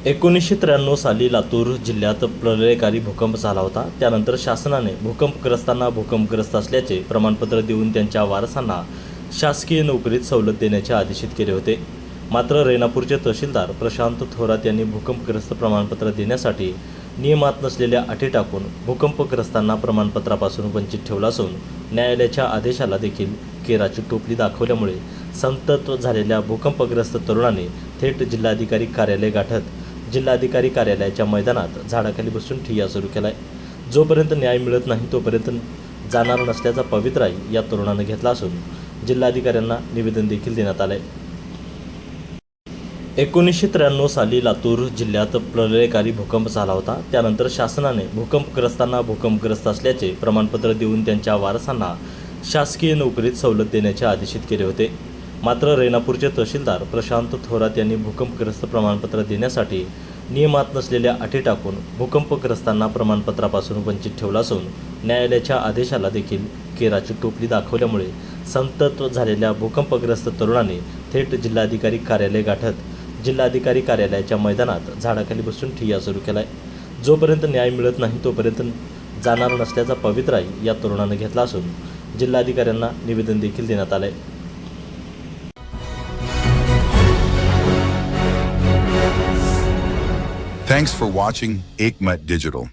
1993 साली लातूर जिल्ह्यात प्रलयकारी भूकंप झाला होता। त्यानंतर शासनाने भूकंपग्रस्तांना भूकंपग्रस्त असल्याचे प्रमाणपत्र देऊन त्यांच्या वारसांना शासकीय नोकरीत सवलत देण्याचे आदेशित केले होते। मात्र रेणापूरचे तहसीलदार प्रशांत थोरात यांनी भूकंपग्रस्त प्रमाणपत्र देण्यासाठी नियमात नसलेल्या अटी टाकून भूकंपग्रस्तांना प्रमाणपत्रापासून वंचित ठेवलं असून न्यायालयाच्या आदेशाला देखील केराची टोपली दाखवल्यामुळे संतप्त झालेल्या भूकंपग्रस्त तरुणाने थेट जिल्हाधिकारी कार्यालय गाठत जिल्हाधिकारी कार्यालयाच्या मैदानात झाडाखाली बसून ठिय्या सुरू केलाय। जोपर्यंत न्याय मिळत नाही तोपर्यंत जाणार नसल्याचा पवित्राही या तरुणाने घेतला असून जिल्हाधिकाऱ्यांना निवेदन देखील देण्यात आले। 1993 साली लातूर जिल्ह्यात प्रलयकारी भूकंप झाला होता। त्यानंतर शासनाने भूकंपग्रस्तांना भूकंपग्रस्त असल्याचे प्रमाणपत्र देऊन त्यांच्या वारसांना शासकीय नोकरीत सवलत देण्याचे आदेशित केले होते। मात्र रेणापूरचे तहसीलदार प्रशांत थोरात यांनी भूकंपग्रस्त प्रमाणपत्र देण्यासाठी नियमात नसलेल्या अटी टाकून भूकंपग्रस्तांना प्रमाणपत्रापासून वंचित ठेवलं असून न्यायालयाच्या आदेशाला देखील केराची टोपली दाखवल्यामुळे संतप्त झालेल्या भूकंपग्रस्त तरुणाने थेट जिल्हाधिकारी कार्यालय गाठत जिल्हाधिकारी कार्यालयाच्या मैदानात झाडाखाली बसून ठिय्या सुरू केलाय। जोपर्यंत न्याय मिळत नाही तोपर्यंत जाणार नसल्याचा पवित्राही या तरुणाने घेतला असून जिल्हाधिकाऱ्यांना निवेदन देखील देण्यात आले। Thanks for watching Ekmat Digital.